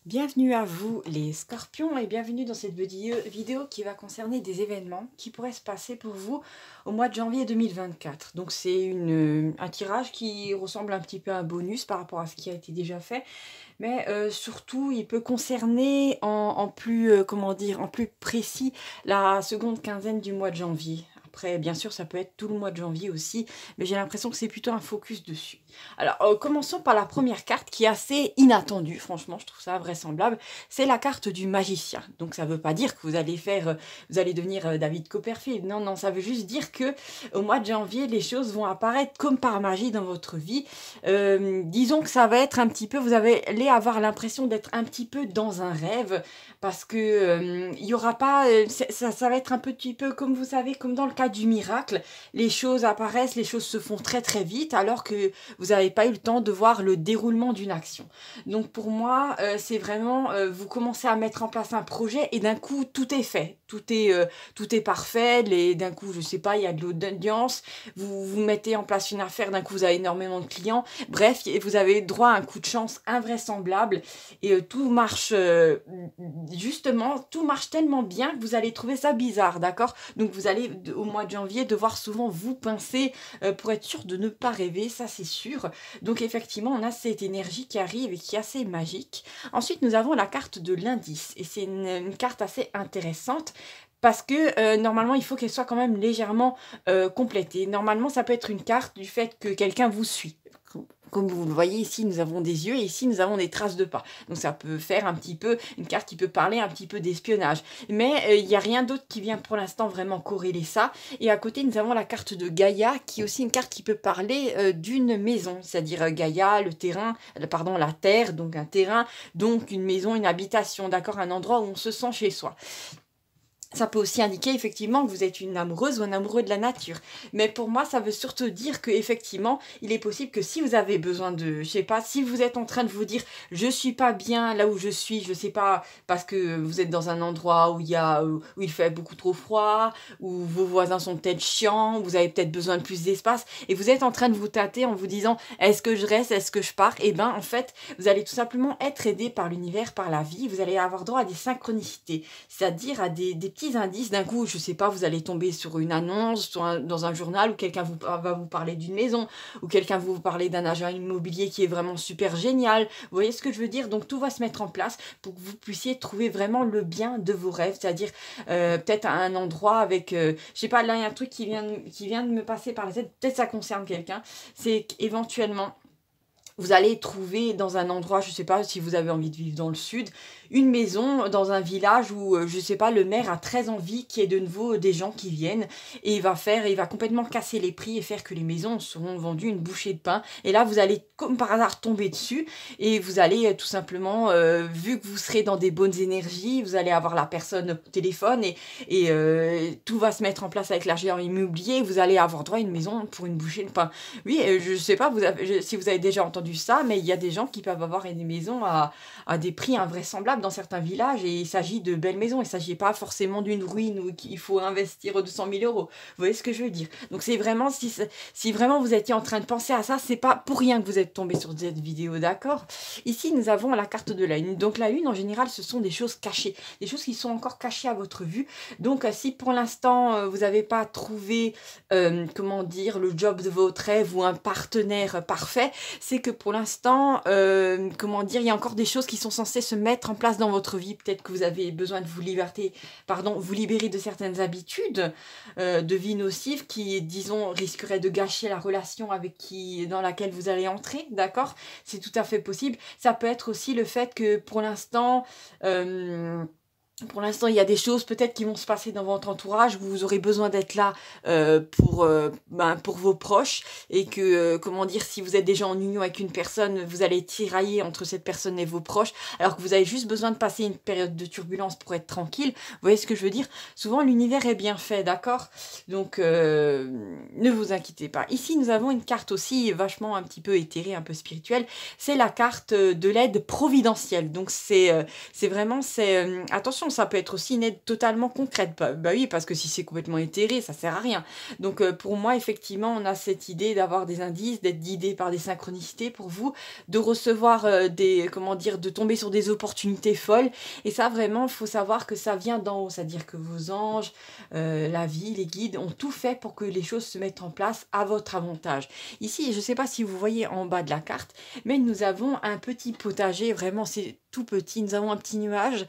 Bienvenue à vous les scorpions et bienvenue dans cette vidéo qui va concerner des événements qui pourraient se passer pour vous au mois de janvier 2024. Donc c'est un tirage qui ressemble un petit peu à un bonus par rapport à ce qui a été déjà fait, mais surtout il peut concerner en plus, comment dire, en plus précis la seconde quinzaine du mois de janvier. Après, bien sûr, ça peut être tout le mois de janvier aussi, mais j'ai l'impression que c'est plutôt un focus dessus. Alors, commençons par la première carte qui est assez inattendue, franchement, je trouve ça invraisemblable. C'est la carte du magicien. Donc, ça ne veut pas dire que vous allez devenir David Copperfield. Non, non, ça veut juste dire que au mois de janvier, les choses vont apparaître comme par magie dans votre vie. Disons que ça va être un petit peu, vous allez avoir l'impression d'être un petit peu dans un rêve, parce que il y aura pas, ça va être un petit peu comme vous savez, comme dans le cas du miracle, les choses apparaissent, les choses se font très très vite, alors que vous n'avez pas eu le temps de voir le déroulement d'une action. Donc pour moi, c'est vraiment, vous commencez à mettre en place un projet et d'un coup tout est fait, tout est parfait, d'un coup je sais pas, il y a de l'audience, vous mettez en place une affaire, d'un coup vous avez énormément de clients, bref, vous avez droit à un coup de chance invraisemblable et tout marche, justement, tout marche tellement bien que vous allez trouver ça bizarre, d'accord? Donc vous allez au mois de janvier devoir souvent vous pincer pour être sûr de ne pas rêver, ça c'est sûr. Donc effectivement, on a cette énergie qui arrive et qui est assez magique. Ensuite, nous avons la carte de l'indice et c'est une carte assez intéressante. Parce que normalement, il faut qu'elle soit quand même légèrement complétée. Normalement, ça peut être une carte du fait que quelqu'un vous suit. Comme vous le voyez ici, nous avons des yeux et ici, nous avons des traces de pas. Donc ça peut faire un petit peu, une carte qui peut parler un petit peu d'espionnage. Mais il n'y a rien d'autre qui vient pour l'instant vraiment corréler ça. Et à côté, nous avons la carte de Gaïa, qui est aussi une carte qui peut parler d'une maison. C'est-à-dire Gaïa, le terrain, pardon, la terre, donc un terrain, donc une maison, une habitation, d'accord, un endroit où on se sent chez soi. Ça peut aussi indiquer effectivement que vous êtes une amoureuse ou un amoureux de la nature. Mais pour moi, ça veut surtout dire que effectivement, il est possible que si vous avez besoin de, je sais pas, si vous êtes en train de vous dire, je suis pas bien là où je suis, je sais pas, parce que vous êtes dans un endroit où il fait beaucoup trop froid, où vos voisins sont peut-être chiants, vous avez peut-être besoin de plus d'espace, et vous êtes en train de vous tâter en vous disant, est-ce que je reste, est-ce que je pars? Et ben, en fait, vous allez tout simplement être aidé par l'univers, par la vie. Vous allez avoir droit à des synchronicités, c'est-à-dire à des petits indices. D'un coup, je sais pas, vous allez tomber sur une annonce, dans un journal où quelqu'un va vous parler d'une maison, ou quelqu'un va vous parler d'un agent immobilier qui est vraiment super génial. Vous voyez ce que je veux dire? Donc tout va se mettre en place pour que vous puissiez trouver vraiment le bien de vos rêves, c'est-à-dire peut-être à un endroit avec, je sais pas, là il y a un truc qui vient de me passer par la tête, peut-être ça concerne quelqu'un, c'est qu'éventuellement, vous allez trouver dans un endroit, je sais pas si vous avez envie de vivre dans le sud, une maison dans un village où, je sais pas, le maire a très envie qu'il y ait de nouveau des gens qui viennent et il va complètement casser les prix et faire que les maisons seront vendues une bouchée de pain. Et là, vous allez comme par hasard tomber dessus et vous allez tout simplement, vu que vous serez dans des bonnes énergies, vous allez avoir la personne au téléphone et tout va se mettre en place avec l'agent immobilier. Vous allez avoir droit à une maison pour une bouchée de pain. Oui, je sais pas si vous avez déjà entendu ça, mais il y a des gens qui peuvent avoir des maisons à des prix invraisemblables dans certains villages et il s'agit de belles maisons. Il ne s'agit pas forcément d'une ruine où il faut investir 200 000 euros. Vous voyez ce que je veux dire? Donc c'est vraiment, si vraiment vous étiez en train de penser à ça, c'est pas pour rien que vous êtes tombé sur cette vidéo, d'accord? Ici, nous avons la carte de la Lune. Donc la Lune, en général, ce sont des choses cachées, des choses qui sont encore cachées à votre vue. Donc si pour l'instant, vous n'avez pas trouvé, comment dire, le job de votre rêve ou un partenaire parfait, c'est que pour l'instant, comment dire, il y a encore des choses qui sont censées se mettre en place dans votre vie. Peut-être que vous avez besoin de vous libérer de certaines habitudes de vie nocives qui, disons, risqueraient de gâcher la relation dans laquelle vous allez entrer, d'accord? C'est tout à fait possible. Ça peut être aussi le fait que pour l'instant, il y a des choses peut-être qui vont se passer dans votre entourage où vous aurez besoin d'être là pour vos proches et que, comment dire, si vous êtes déjà en union avec une personne, vous allez tirailler entre cette personne et vos proches alors que vous avez juste besoin de passer une période de turbulence pour être tranquille. Vous voyez ce que je veux dire? Souvent, l'univers est bien fait, d'accord? Donc, ne vous inquiétez pas. Ici, nous avons une carte aussi vachement un petit peu éthérée, un peu spirituelle. C'est la carte de l'aide providentielle. Donc, attention, attention, ça peut être aussi une aide totalement concrète. Bah oui, parce que si c'est complètement éthéré, ça sert à rien. Donc pour moi, effectivement, on a cette idée d'avoir des indices, d'être guidé par des synchronicités pour vous, de recevoir comment dire, de tomber sur des opportunités folles. Et ça, vraiment, il faut savoir que ça vient d'en haut. C'est-à-dire que vos anges, la vie, les guides ont tout fait pour que les choses se mettent en place à votre avantage. Ici, je ne sais pas si vous voyez en bas de la carte, mais nous avons un petit potager, vraiment c'est tout petit. Nous avons un petit nuage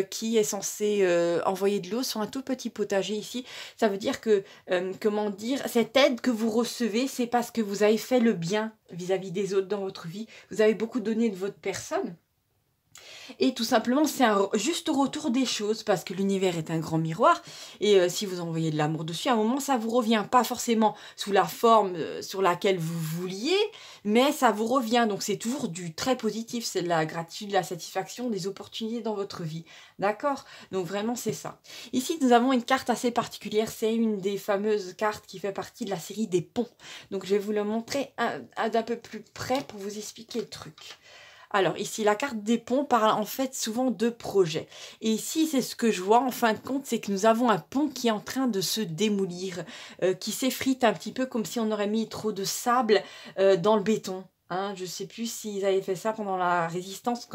qui est censé envoyer de l'eau sur un tout petit potager ici. Ça veut dire que, comment dire, cette aide que vous recevez, c'est parce que vous avez fait le bien vis-à-vis des autres dans votre vie. Vous avez beaucoup donné de votre personne. Et tout simplement, c'est un juste retour des choses, parce que l'univers est un grand miroir, et si vous envoyez de l'amour dessus, à un moment, ça vous revient, pas forcément sous la forme sur laquelle vous vouliez, mais ça vous revient, donc c'est toujours du très positif, c'est de la gratitude, de la satisfaction, des opportunités dans votre vie, d'accord? Donc vraiment, c'est ça. Ici, nous avons une carte assez particulière, c'est une des fameuses cartes qui fait partie de la série des ponts, donc je vais vous le montrer d'un peu plus près pour vous expliquer le truc. Alors ici, la carte des ponts parle en fait souvent de projets. Et ici, c'est ce que je vois en fin de compte, c'est que nous avons un pont qui est en train de se démolir, qui s'effrite un petit peu comme si on aurait mis trop de sable dans le béton. Hein, je ne sais plus s'ils avaient fait ça pendant la résistance,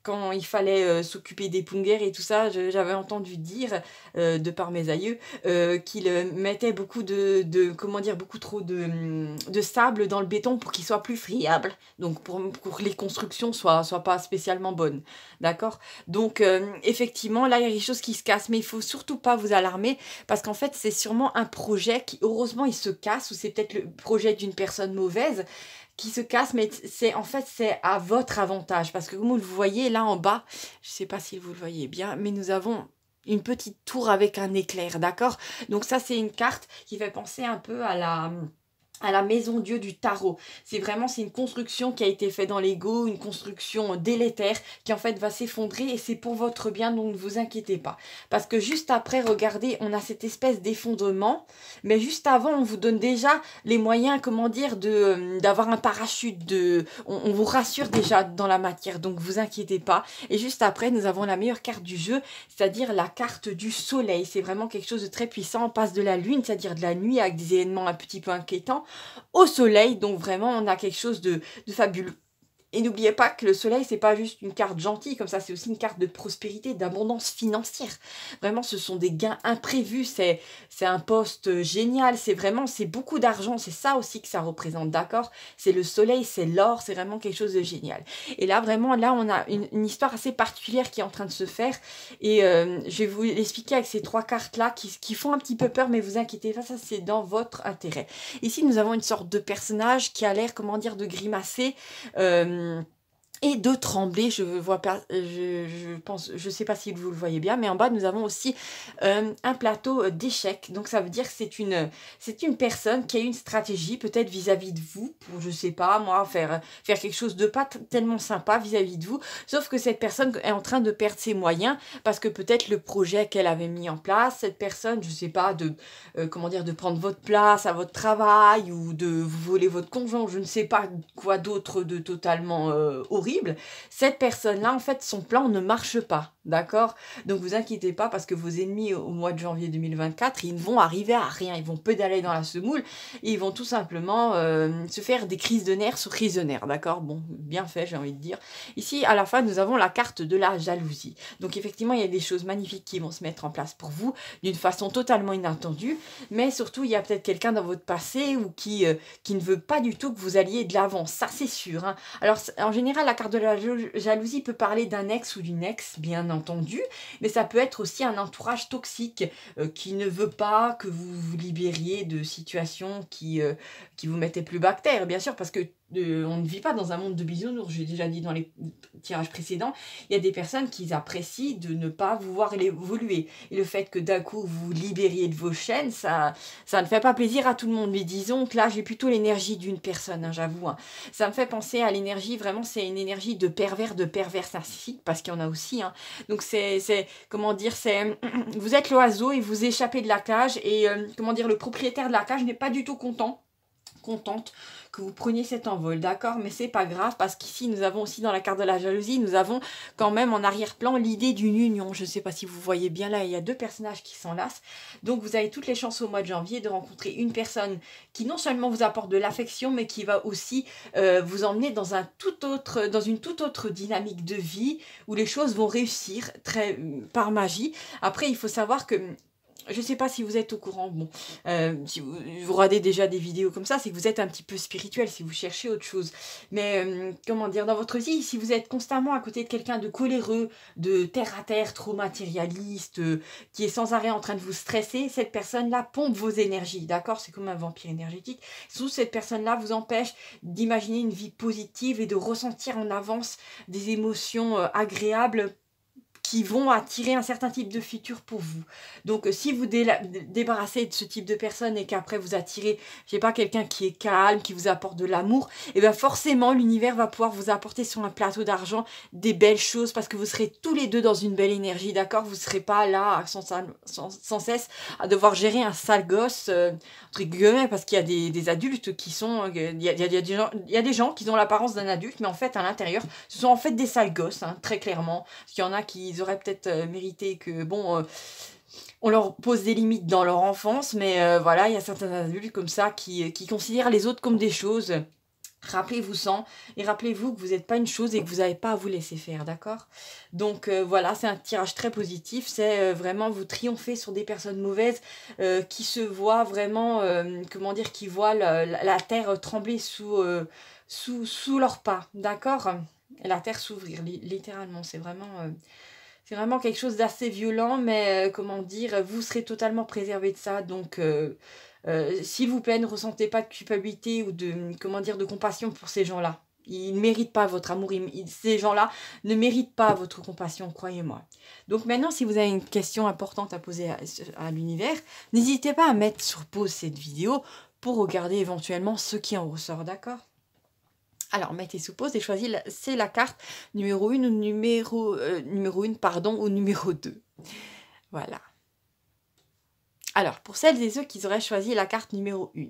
quand il fallait s'occuper des punguers et tout ça. J'avais entendu dire, de par mes aïeux, qu'ils mettaient beaucoup comment dire, beaucoup trop de sable dans le béton pour qu'il soit plus friable. Donc pour que les constructions soient pas spécialement bonnes. D'accord? Donc effectivement, là il y a des choses qui se cassent, mais il faut surtout pas vous alarmer, parce qu'en fait c'est sûrement un projet qui, heureusement, il se casse, ou c'est peut-être le projet d'une personne mauvaise qui se casse, mais c'est à votre avantage, parce que comme vous le voyez là en bas, je sais pas si vous le voyez bien, mais nous avons une petite tour avec un éclair, d'accord? Donc ça, c'est une carte qui fait penser un peu à la maison Dieu du tarot. C'est une construction qui a été faite dans l'ego, une construction délétère qui en fait va s'effondrer, et c'est pour votre bien, donc ne vous inquiétez pas. Parce que juste après, regardez, on a cette espèce d'effondrement, mais juste avant, on vous donne déjà les moyens, comment dire, d'avoir un parachute, on vous rassure déjà dans la matière, donc vous inquiétez pas. Et juste après, nous avons la meilleure carte du jeu, c'est-à-dire la carte du soleil. C'est vraiment quelque chose de très puissant. On passe de la lune, c'est-à-dire de la nuit avec des événements un petit peu inquiétants, au soleil, donc vraiment on a quelque chose de fabuleux. Et n'oubliez pas que le soleil, c'est pas juste une carte gentille comme ça, c'est aussi une carte de prospérité, d'abondance financière. Vraiment, ce sont des gains imprévus, c'est un poste génial, c'est beaucoup d'argent, c'est ça aussi que ça représente, d'accord? C'est le soleil, c'est l'or, c'est vraiment quelque chose de génial. Et là, vraiment, là, on a une histoire assez particulière qui est en train de se faire, et je vais vous l'expliquer avec ces trois cartes-là qui font un petit peu peur, mais vous inquiétez pas, ça c'est dans votre intérêt. Ici, nous avons une sorte de personnage qui a l'air, comment dire, de grimacer, et de trembler. Je vois pas, je sais pas si vous le voyez bien, mais en bas nous avons aussi un plateau d'échecs. Donc ça veut dire que c'est une personne qui a une stratégie peut-être vis-à-vis de vous, pour, je sais pas moi, faire quelque chose de pas tellement sympa vis-à-vis de vous, sauf que cette personne est en train de perdre ses moyens, parce que peut-être le projet qu'elle avait mis en place, cette personne, je sais pas, comment dire, de prendre votre place à votre travail, ou de vous voler votre conjoint, je ne sais pas quoi d'autre de totalement horrible. Cette personne-là, en fait, son plan ne marche pas, d'accord? Donc vous inquiétez pas, parce que vos ennemis au mois de janvier 2024, ils ne vont arriver à rien, ils vont pédaler dans la semoule, et ils vont tout simplement se faire des crises de nerfs sur crises de nerfs, d'accord? Bon, bien fait, j'ai envie de dire. Ici, à la fin, nous avons la carte de la jalousie. Donc effectivement, il y a des choses magnifiques qui vont se mettre en place pour vous, d'une façon totalement inattendue, mais surtout, il y a peut-être quelqu'un dans votre passé, ou qui ne veut pas du tout que vous alliez de l'avant, ça c'est sûr, hein. Alors, en général, la carte de la jalousie peut parler d'un ex ou d'une ex, bien entendu, mais ça peut être aussi un entourage toxique qui ne veut pas que vous vous libériez de situations qui vous mettaient plus bas que terre, bien sûr, parce que on ne vit pas dans un monde de bisounours, j'ai déjà dit dans les tirages précédents, il y a des personnes qui apprécient de ne pas vous voir évoluer, et le fait que d'un coup vous vous libériez de vos chaînes, ça ne fait pas plaisir à tout le monde. Mais disons que là j'ai plutôt l'énergie d'une personne, hein, j'avoue, hein. Ça me fait penser à l'énergie, vraiment c'est une énergie de pervers narcissique, parce qu'il y en a aussi, hein. Donc c'est comment dire, vous êtes l'oiseau et vous échappez de la cage, et comment dire, le propriétaire de la cage n'est pas du tout content contente que vous preniez cet envol, d'accord? Mais c'est pas grave parce qu'ici, nous avons aussi dans la carte de la jalousie, nous avons quand même en arrière-plan l'idée d'une union. Je ne sais pas si vous voyez bien là, il y a deux personnages qui s'enlacent. Donc, vous avez toutes les chances au mois de janvier de rencontrer une personne qui non seulement vous apporte de l'affection, mais qui va aussi vous emmener dans dans une toute autre dynamique de vie où les choses vont réussir par magie. Après, il faut savoir que je ne sais pas si vous êtes au courant, bon, si vous regardez déjà des vidéos comme ça, c'est que vous êtes un petit peu spirituel, si vous cherchez autre chose. Mais, comment dire, dans votre vie, si vous êtes constamment à côté de quelqu'un de coléreux, de terre-à-terre, trop matérialiste, qui est sans arrêt en train de vous stresser, cette personne-là pompe vos énergies, d'accord? C'est comme un vampire énergétique. Surtout, cette personne-là vous empêche d'imaginer une vie positive et de ressentir en avance des émotions agréables qui vont attirer un certain type de futur pour vous. Donc, si vous débarrassez de ce type de personne et qu'après vous attirez, je sais pas, quelqu'un qui est calme, qui vous apporte de l'amour, et bien forcément, l'univers va pouvoir vous apporter sur un plateau d'argent des belles choses parce que vous serez tous les deux dans une belle énergie, d'accord? Vous ne serez pas là sans cesse à devoir gérer un sale gosse, entre guillemets, parce qu'il y a des adultes qui sont... Il y a des gens qui ont l'apparence d'un adulte, mais en fait, à l'intérieur, ce sont en fait des sales gosses, hein, très clairement. Parce qu'il y en a qui auraient peut-être mérité que, bon, on leur pose des limites dans leur enfance, mais voilà, il y a certains adultes comme ça qui considèrent les autres comme des choses. Rappelez-vous-en et rappelez-vous que vous n'êtes pas une chose et que vous n'avez pas à vous laisser faire, d'accord? Donc voilà, c'est un tirage très positif, c'est vraiment vous triompher sur des personnes mauvaises qui se voient vraiment, comment dire, qui voient la terre trembler sous leurs pas, d'accord? La terre s'ouvrir, littéralement, c'est vraiment quelque chose d'assez violent, mais comment dire, vous serez totalement préservé de ça. Donc, s'il vous plaît, ne ressentez pas de culpabilité ou comment dire, de compassion pour ces gens-là. Ils ne méritent pas votre amour. Ces gens-là ne méritent pas votre compassion, croyez-moi. Donc maintenant, si vous avez une question importante à poser à l'univers, n'hésitez pas à mettre sur pause cette vidéo pour regarder éventuellement ce qui en ressort, d'accord? Alors, mettez sous pause et choisissez c'est la carte numéro 1 ou numéro 1, pardon, ou numéro 2. Voilà. Alors, pour celles et ceux qui auraient choisi la carte numéro 1,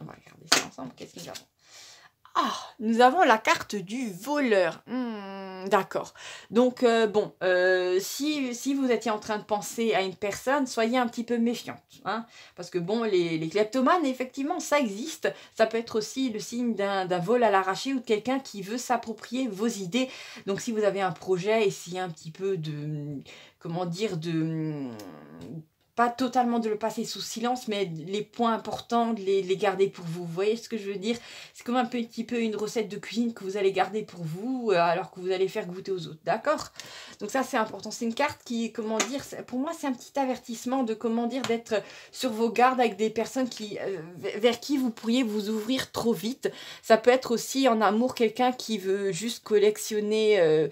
on va regarder ça ensemble. Qu'est-ce que nous avons? Ah, nous avons la carte du voleur. D'accord. Donc, bon, si vous étiez en train de penser à une personne, soyez un petit peu méfiante. Hein, parce que, bon, les kleptomanes, effectivement, ça existe. Ça peut être aussi le signe d'un vol à l'arraché ou de quelqu'un qui veut s'approprier vos idées. Donc, si vous avez un projet, essayez un petit peu de... Comment dire, pas totalement de le passer sous silence, mais les points importants, de les garder pour vous. Vous voyez ce que je veux dire? C'est comme un petit peu une recette de cuisine que vous allez garder pour vous, alors que vous allez faire goûter aux autres, d'accord? Donc ça, c'est important. C'est une carte qui, comment dire, pour moi, c'est un petit avertissement de, comment dire, d'être sur vos gardes avec des personnes vers qui vous pourriez vous ouvrir trop vite. Ça peut être aussi en amour quelqu'un qui veut juste collectionner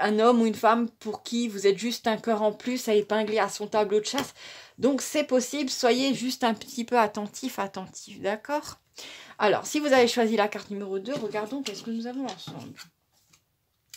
un homme ou une femme pour qui vous êtes juste un cœur en plus à épingler à son tableau de chasse. Donc c'est possible, soyez juste un petit peu attentif, d'accord? Alors, si vous avez choisi la carte numéro 2, regardons qu'est-ce que nous avons ensemble.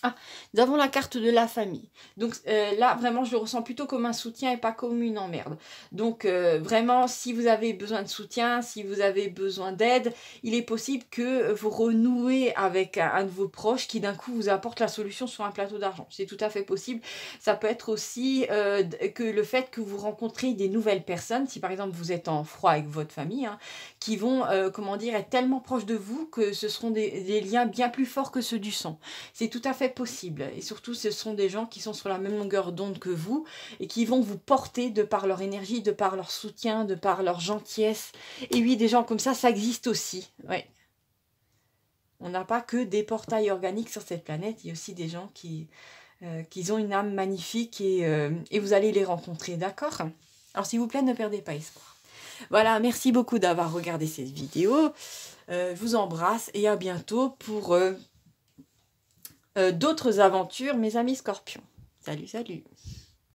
Ah, nous avons la carte de la famille. Donc là, vraiment, je le ressens plutôt comme un soutien et pas comme une emmerde. Donc vraiment, si vous avez besoin de soutien, si vous avez besoin d'aide, il est possible que vous renouez avec un de vos proches qui d'un coup vous apporte la solution sur un plateau d'argent. C'est tout à fait possible. Ça peut être aussi que le fait que vous rencontrez des nouvelles personnes, si par exemple vous êtes en froid avec votre famille, hein, qui vont, comment dire, être tellement proches de vous que ce seront des liens bien plus forts que ceux du sang. C'est tout à fait possible. Et surtout, ce sont des gens qui sont sur la même longueur d'onde que vous et qui vont vous porter de par leur énergie, de par leur soutien, de par leur gentillesse. Et oui, des gens comme ça existe aussi. Ouais. On n'a pas que des portails organiques sur cette planète. Il y a aussi des gens qui ont une âme magnifique et vous allez les rencontrer, d'accord? Alors, s'il vous plaît, ne perdez pas espoir. Voilà, merci beaucoup d'avoir regardé cette vidéo. Je vous embrasse et à bientôt pour... d'autres aventures, mes amis scorpions. Salut, salut!